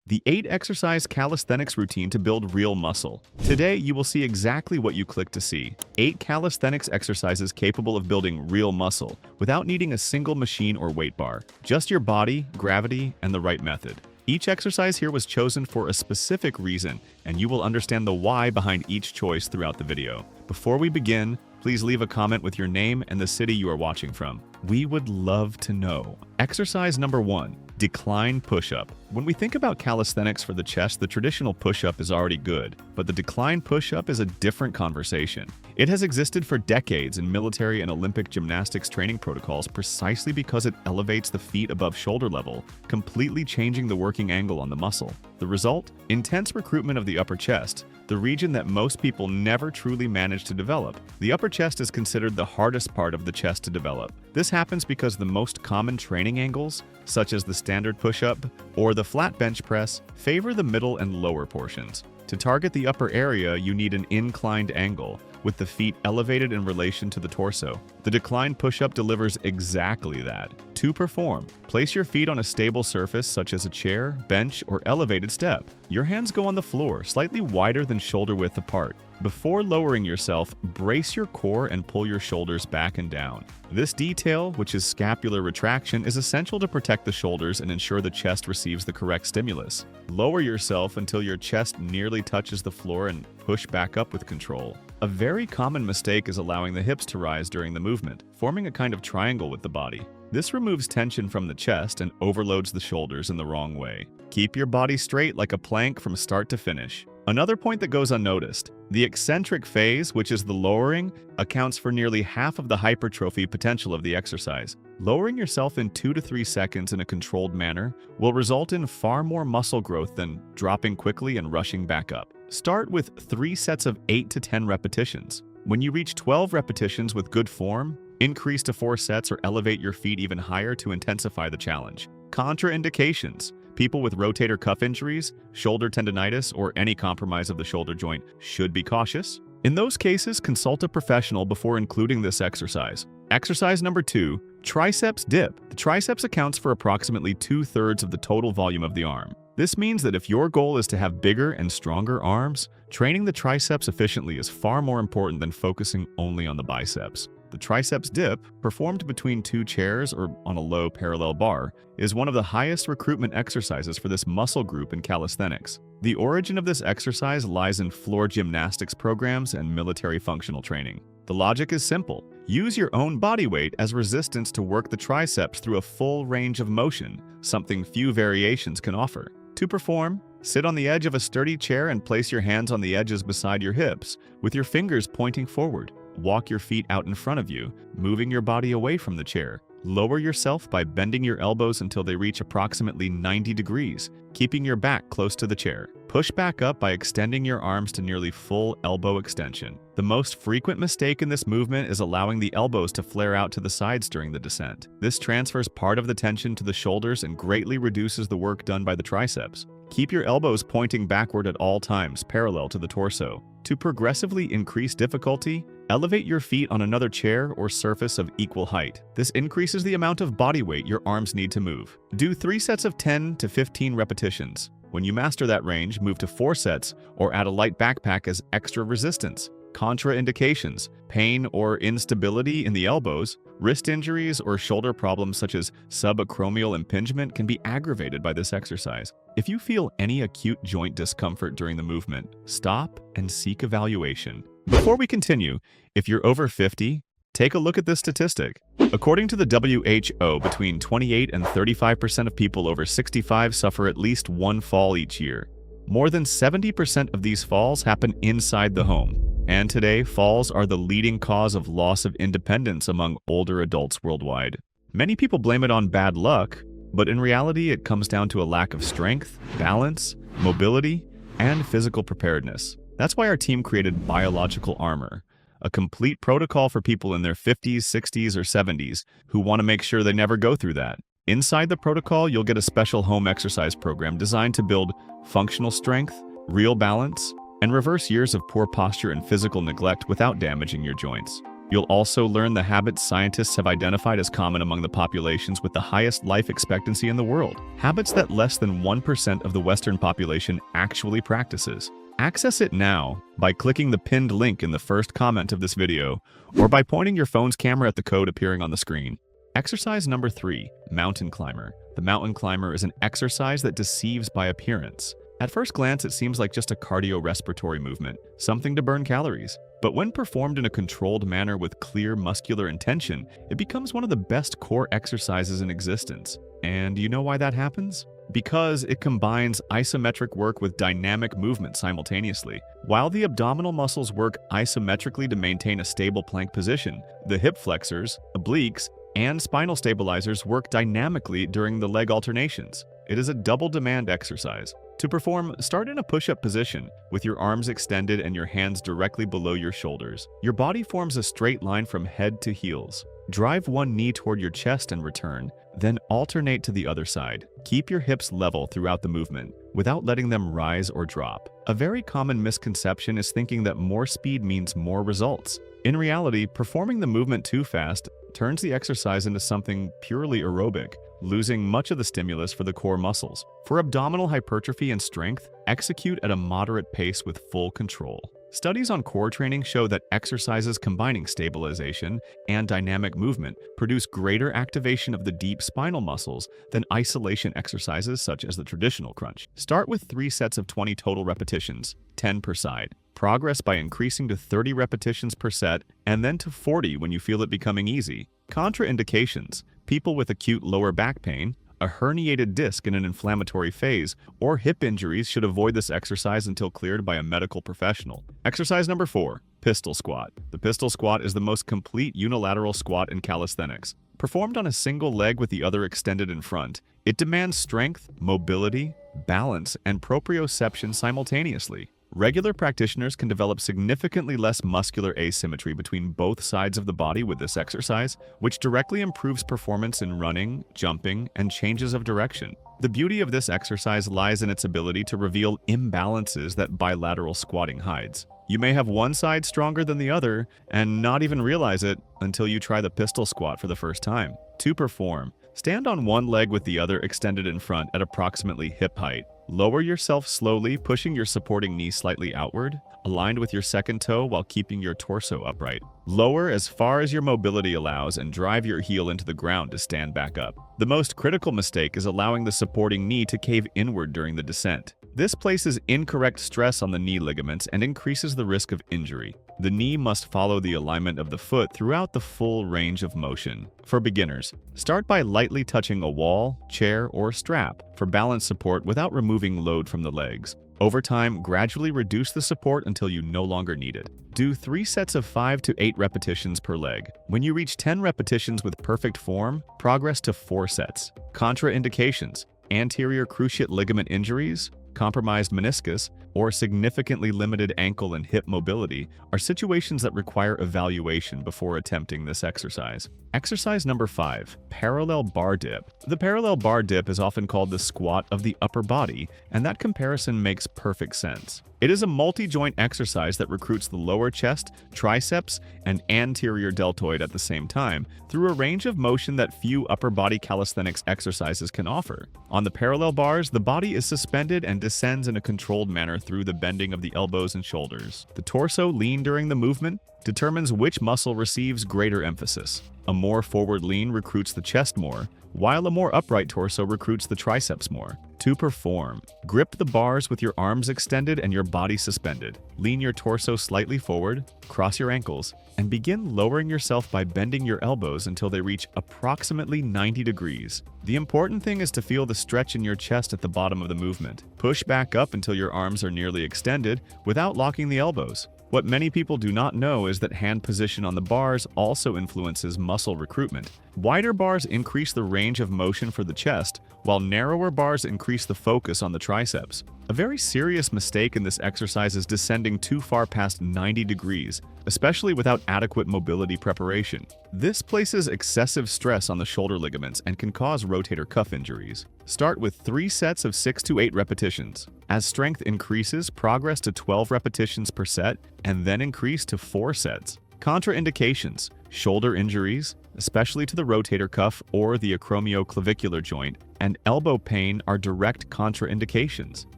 the 8-exercise calisthenics routine to build real muscle. Today, you will see exactly what you clicked to see. 8 calisthenics exercises capable of building real muscle without needing a single machine or weight bar. Just your body, gravity, and the right method. Each exercise here was chosen for a specific reason, and you will understand the why behind each choice throughout the video. Before we begin, please leave a comment with your name and the city you are watching from. We would love to know. Exercise number 1. Decline push-up. When we think about calisthenics for the chest, the traditional push-up is already good, but the decline push-up is a different conversation. It has existed for decades in military and Olympic gymnastics training protocols precisely because it elevates the feet above shoulder level, completely changing the working angle on the muscle. The result? Intense recruitment of the upper chest, the region that most people never truly manage to develop. The upper chest is considered the hardest part of the chest to develop. This happens because the most common training angles, such as the standard push-up or the flat bench press, favor the middle and lower portions. To target the upper area, you need an inclined angle, with the feet elevated in relation to the torso. The decline push-up delivers exactly that. To perform, place your feet on a stable surface such as a chair, bench, or elevated step. Your hands go on the floor, slightly wider than shoulder width apart. Before lowering yourself, brace your core and pull your shoulders back and down. This detail, which is scapular retraction, is essential to protect the shoulders and ensure the chest receives the correct stimulus. Lower yourself until your chest nearly touches the floor and push back up with control. A very common mistake is allowing the hips to rise during the movement, forming a kind of triangle with the body. This removes tension from the chest and overloads the shoulders in the wrong way. Keep your body straight like a plank from start to finish. Another point that goes unnoticed, the eccentric phase, which is the lowering, accounts for nearly half of the hypertrophy potential of the exercise. Lowering yourself in 2 to 3 seconds in a controlled manner will result in far more muscle growth than dropping quickly and rushing back up. Start with 3 sets of 8 to 10 repetitions. When you reach 12 repetitions with good form, increase to 4 sets or elevate your feet even higher to intensify the challenge. Contraindications. People with rotator cuff injuries, shoulder tendonitis, or any compromise of the shoulder joint should be cautious. In those cases, consult a professional before including this exercise. Exercise number 2, triceps dip. The triceps accounts for approximately 2/3 of the total volume of the arm. This means that if your goal is to have bigger and stronger arms, training the triceps efficiently is far more important than focusing only on the biceps. The triceps dip, performed between 2 chairs or on a low parallel bar, is one of the highest recruitment exercises for this muscle group in calisthenics. The origin of this exercise lies in floor gymnastics programs and military functional training. The logic is simple. Use your own body weight as resistance to work the triceps through a full range of motion, something few variations can offer. To perform, sit on the edge of a sturdy chair and place your hands on the edges beside your hips, with your fingers pointing forward. Walk your feet out in front of you, moving your body away from the chair. Lower yourself by bending your elbows until they reach approximately 90 degrees, keeping your back close to the chair. Push back up by extending your arms to nearly full elbow extension. The most frequent mistake in this movement is allowing the elbows to flare out to the sides during the descent. This transfers part of the tension to the shoulders and greatly reduces the work done by the triceps. Keep your elbows pointing backward at all times, parallel to the torso. To progressively increase difficulty, elevate your feet on another chair or surface of equal height. This increases the amount of body weight your arms need to move. Do 3 sets of 10 to 15 repetitions. When you master that range, move to 4 sets or add a light backpack as extra resistance. Contraindications: pain or instability in the elbows, wrist injuries, or shoulder problems such as subacromial impingement can be aggravated by this exercise. If you feel any acute joint discomfort during the movement, stop and seek evaluation. Before we continue, if you're over 50, take a look at this statistic. According to the WHO, between 28 and 35% of people over 65 suffer at least one fall each year. More than 70% of these falls happen inside the home. And today, falls are the leading cause of loss of independence among older adults worldwide. Many people blame it on bad luck, but in reality, it comes down to a lack of strength, balance, mobility, and physical preparedness. That's why our team created biological armor, a complete protocol for people in their 50s, 60s, or 70s who want to make sure they never go through that. Inside the protocol, you'll get a special home exercise program designed to build functional strength, real balance, and reverse years of poor posture and physical neglect without damaging your joints. You'll also learn the habits scientists have identified as common among the populations with the highest life expectancy in the world, habits that less than 1% of the Western population actually practices. Access it now by clicking the pinned link in the first comment of this video, or by pointing your phone's camera at the code appearing on the screen. Exercise number 3, mountain climber. The mountain climber is an exercise that deceives by appearance. At first glance, it seems like just a cardiorespiratory movement, something to burn calories. But when performed in a controlled manner with clear muscular intention, it becomes one of the best core exercises in existence. And you know why that happens? Because it combines isometric work with dynamic movement simultaneously. While the abdominal muscles work isometrically to maintain a stable plank position, the hip flexors, obliques, and spinal stabilizers work dynamically during the leg alternations. It is a double demand exercise. To perform, start in a push-up position with your arms extended and your hands directly below your shoulders. Your body forms a straight line from head to heels. Drive one knee toward your chest and return, then alternate to the other side. Keep your hips level throughout the movement, without letting them rise or drop. A very common misconception is thinking that more speed means more results. In reality, performing the movement too fast turns the exercise into something purely aerobic, losing much of the stimulus for the core muscles. For abdominal hypertrophy and strength, execute at a moderate pace with full control. Studies on core training show that exercises combining stabilization and dynamic movement produce greater activation of the deep spinal muscles than isolation exercises such as the traditional crunch. Start with 3 sets of 20 total repetitions, 10 per side. Progress by increasing to 30 repetitions per set and then to 40 when you feel it becoming easy. Contraindications: people with acute lower back pain, a herniated disc in an inflammatory phase, or hip injuries should avoid this exercise until cleared by a medical professional. Exercise number 4, pistol squat. The pistol squat is the most complete unilateral squat in calisthenics. Performed on a single leg with the other extended in front, it demands strength, mobility, balance, and proprioception simultaneously. Regular practitioners can develop significantly less muscular asymmetry between both sides of the body with this exercise, which directly improves performance in running, jumping, and changes of direction. The beauty of this exercise lies in its ability to reveal imbalances that bilateral squatting hides. You may have one side stronger than the other and not even realize it until you try the pistol squat for the first time. To perform, stand on one leg with the other extended in front at approximately hip height. Lower yourself slowly, pushing your supporting knee slightly outward, aligned with your second toe while keeping your torso upright. Lower as far as your mobility allows and drive your heel into the ground to stand back up. The most critical mistake is allowing the supporting knee to cave inward during the descent. This places incorrect stress on the knee ligaments and increases the risk of injury. The knee must follow the alignment of the foot throughout the full range of motion. For beginners, start by lightly touching a wall, chair, or strap for balance support without removing load from the legs. Over time, gradually reduce the support until you no longer need it. Do 3 sets of 5 to 8 repetitions per leg. When you reach 10 repetitions with perfect form, progress to 4 sets. Contraindications: anterior cruciate ligament injuries, compromised meniscus, or significantly limited ankle and hip mobility are situations that require evaluation before attempting this exercise. Exercise number 5, parallel bar dip. The parallel bar dip is often called the squat of the upper body, and that comparison makes perfect sense. It is a multi-joint exercise that recruits the lower chest, triceps, and anterior deltoid at the same time through a range of motion that few upper body calisthenics exercises can offer. On the parallel bars, the body is suspended and descends in a controlled manner through the bending of the elbows and shoulders. The torso lean during the movement determines which muscle receives greater emphasis. A more forward lean recruits the chest more, while a more upright torso recruits the triceps more. To perform, grip the bars with your arms extended and your body suspended. Lean your torso slightly forward, cross your ankles, and begin lowering yourself by bending your elbows until they reach approximately 90 degrees. The important thing is to feel the stretch in your chest at the bottom of the movement. Push back up until your arms are nearly extended without locking the elbows. What many people do not know is that hand position on the bars also influences muscle recruitment. Wider bars increase the range of motion for the chest, while narrower bars increase the focus on the triceps. A very serious mistake in this exercise is descending too far past 90 degrees, especially without adequate mobility preparation. This places excessive stress on the shoulder ligaments and can cause rotator cuff injuries. Start with 3 sets of 6 to 8 repetitions. As strength increases, progress to 12 repetitions per set, and then increase to 4 sets. Contraindications: shoulder injuries, especially to the rotator cuff or the acromioclavicular joint, and elbow pain are direct contraindications.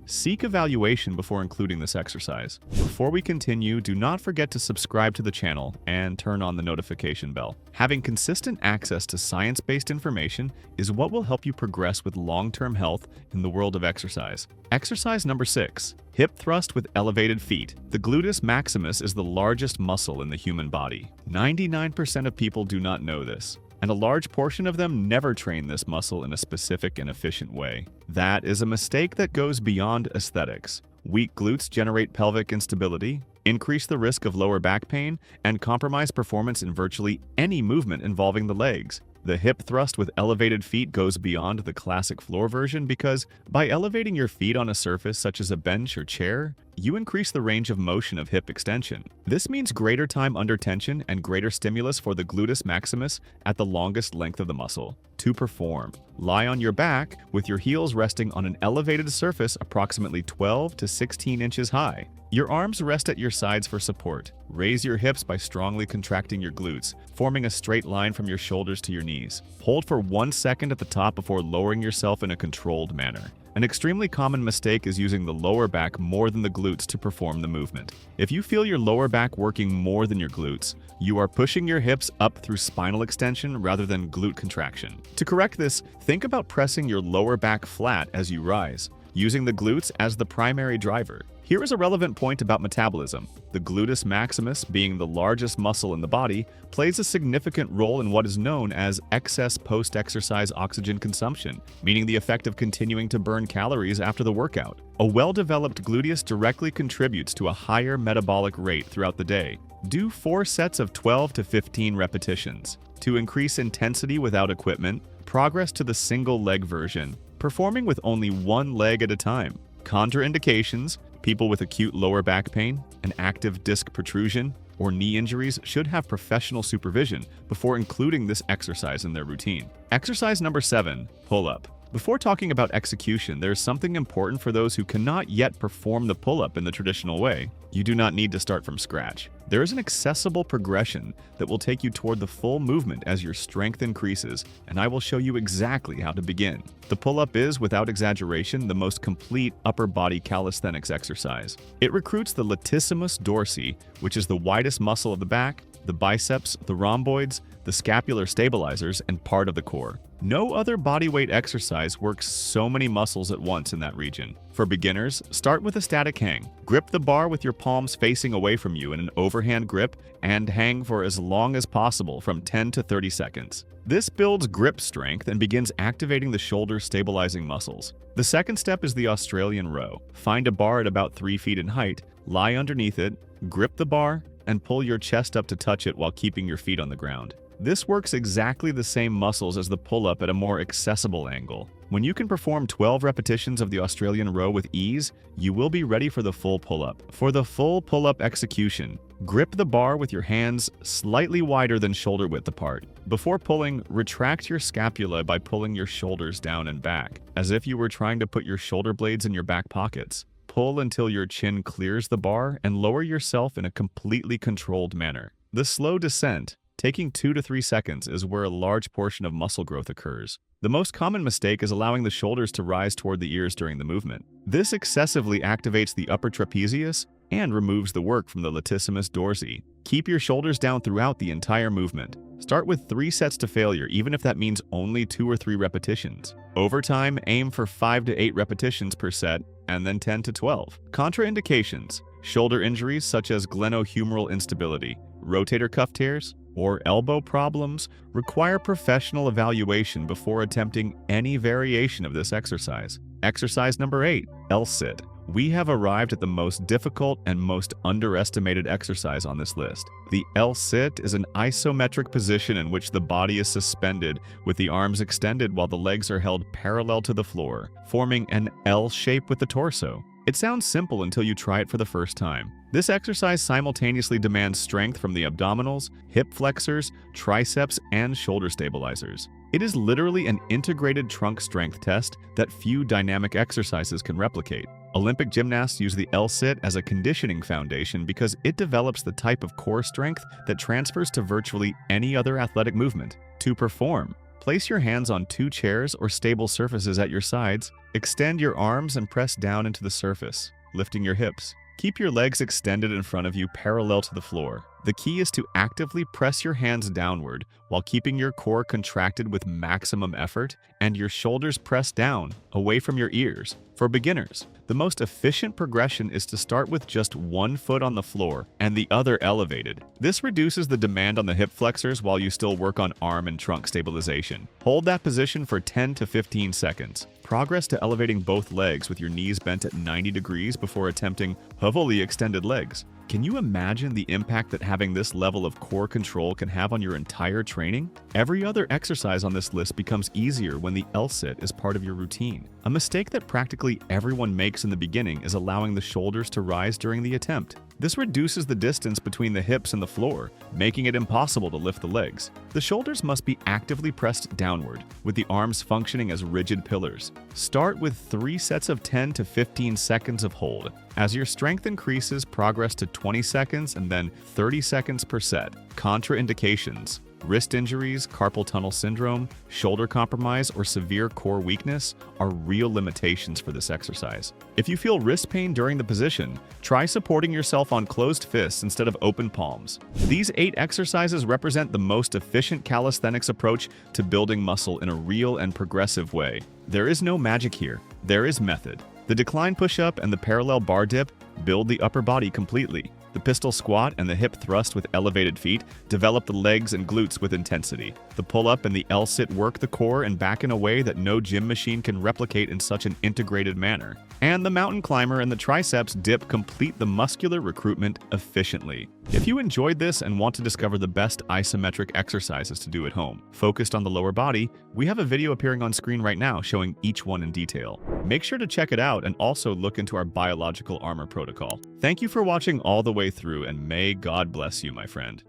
Seek evaluation before including this exercise. Before we continue, do not forget to subscribe to the channel and turn on the notification bell. Having consistent access to science-based information is what will help you progress with long-term health in the world of exercise. Exercise number 6. Hip thrust with elevated feet. The gluteus maximus is the largest muscle in the human body. 99% of people do not know this, and a large portion of them never train this muscle in a specific and efficient way. That is a mistake that goes beyond aesthetics. Weak glutes generate pelvic instability, increase the risk of lower back pain, and compromise performance in virtually any movement involving the legs. The hip thrust with elevated feet goes beyond the classic floor version because by elevating your feet on a surface such as a bench or chair, you increase the range of motion of hip extension. This means greater time under tension and greater stimulus for the gluteus maximus at the longest length of the muscle. To perform, lie on your back with your heels resting on an elevated surface approximately 12 to 16 inches high. Your arms rest at your sides for support. Raise your hips by strongly contracting your glutes, forming a straight line from your shoulders to your knees. Hold for 1 second at the top before lowering yourself in a controlled manner. An extremely common mistake is using the lower back more than the glutes to perform the movement. If you feel your lower back working more than your glutes, you are pushing your hips up through spinal extension rather than glute contraction. To correct this, think about pressing your lower back flat as you rise, using the glutes as the primary driver. Here is a relevant point about metabolism. The gluteus maximus, being the largest muscle in the body, plays a significant role in what is known as excess post-exercise oxygen consumption, meaning the effect of continuing to burn calories after the workout. A well-developed gluteus directly contributes to a higher metabolic rate throughout the day. Do 4 sets of 12 to 15 repetitions. To increase intensity without equipment, progress to the single leg version, performing with only one leg at a time. Contraindications: people with acute lower back pain, an active disc protrusion, or knee injuries should have professional supervision before including this exercise in their routine. Exercise number 7, pull-up. Before talking about execution, there is something important for those who cannot yet perform the pull-up in the traditional way. You do not need to start from scratch. There is an accessible progression that will take you toward the full movement as your strength increases, and I will show you exactly how to begin. The pull-up is, without exaggeration, the most complete upper body calisthenics exercise. It recruits the latissimus dorsi, which is the widest muscle of the back, the biceps, the rhomboids, the scapular stabilizers, and part of the core. No other bodyweight exercise works so many muscles at once in that region. For beginners, start with a static hang. Grip the bar with your palms facing away from you in an overhand grip and hang for as long as possible, from 10 to 30 seconds. This builds grip strength and begins activating the shoulder stabilizing muscles. The second step is the Australian row. Find a bar at about 3 feet in height, lie underneath it, grip the bar, and pull your chest up to touch it while keeping your feet on the ground. This works exactly the same muscles as the pull-up at a more accessible angle. When you can perform 12 repetitions of the Australian row with ease, you will be ready for the full pull-up. For the full pull-up execution, grip the bar with your hands slightly wider than shoulder width apart. Before pulling, retract your scapula by pulling your shoulders down and back, as if you were trying to put your shoulder blades in your back pockets. Pull until your chin clears the bar and lower yourself in a completely controlled manner. The slow descent, taking 2 to 3 seconds, is where a large portion of muscle growth occurs. The most common mistake is allowing the shoulders to rise toward the ears during the movement. This excessively activates the upper trapezius and removes the work from the latissimus dorsi. Keep your shoulders down throughout the entire movement. Start with 3 sets to failure, even if that means only 2 or 3 repetitions. Over time, aim for 5 to 8 repetitions per set, and then 10 to 12. Contraindications: shoulder injuries such as glenohumeral instability, rotator cuff tears, or elbow problems require professional evaluation before attempting any variation of this exercise. Exercise number 8, L-sit. We have arrived at the most difficult and most underestimated exercise on this list. The L-sit is an isometric position in which the body is suspended with the arms extended while the legs are held parallel to the floor, forming an L shape with the torso. It sounds simple until you try it for the first time. This exercise simultaneously demands strength from the abdominals, hip flexors, triceps, and shoulder stabilizers. It is literally an integrated trunk strength test that few dynamic exercises can replicate. Olympic gymnasts use the L-sit as a conditioning foundation because it develops the type of core strength that transfers to virtually any other athletic movement. To perform, place your hands on 2 chairs or stable surfaces at your sides, extend your arms and press down into the surface, lifting your hips. Keep your legs extended in front of you parallel to the floor. The key is to actively press your hands downward while keeping your core contracted with maximum effort and your shoulders pressed down, away from your ears. For beginners, the most efficient progression is to start with just 1 foot on the floor and the other elevated. This reduces the demand on the hip flexors while you still work on arm and trunk stabilization. Hold that position for 10 to 15 seconds. Progress to elevating both legs with your knees bent at 90 degrees before attempting fully extended legs. Can you imagine the impact that having this level of core control can have on your entire training? Every other exercise on this list becomes easier when the L-sit is part of your routine. A mistake that practically everyone makes in the beginning is allowing the shoulders to rise during the attempt. This reduces the distance between the hips and the floor, making it impossible to lift the legs. The shoulders must be actively pressed downward, with the arms functioning as rigid pillars. Start with 3 sets of 10 to 15 seconds of hold. As your strength increases, progress to 20 seconds and then 30 seconds per set. Contraindications: wrist injuries, carpal tunnel syndrome, shoulder compromise, or severe core weakness are real limitations for this exercise. If you feel wrist pain during the position, try supporting yourself on closed fists instead of open palms. These 8 exercises represent the most efficient calisthenics approach to building muscle in a real and progressive way. There is no magic here. There is method. The decline push-up and the parallel bar dip build the upper body completely. The pistol squat and the hip thrust with elevated feet develop the legs and glutes with intensity. The pull-up and the L-sit work the core and back in a way that no gym machine can replicate in such an integrated manner. And the mountain climber and the triceps dip complete the muscular recruitment efficiently. If you enjoyed this and want to discover the best isometric exercises to do at home, focused on the lower body, we have a video appearing on screen right now showing each one in detail. Make sure to check it out and also look into our biological armor protocol. Thank you for watching all the way through, and may God bless you, my friend.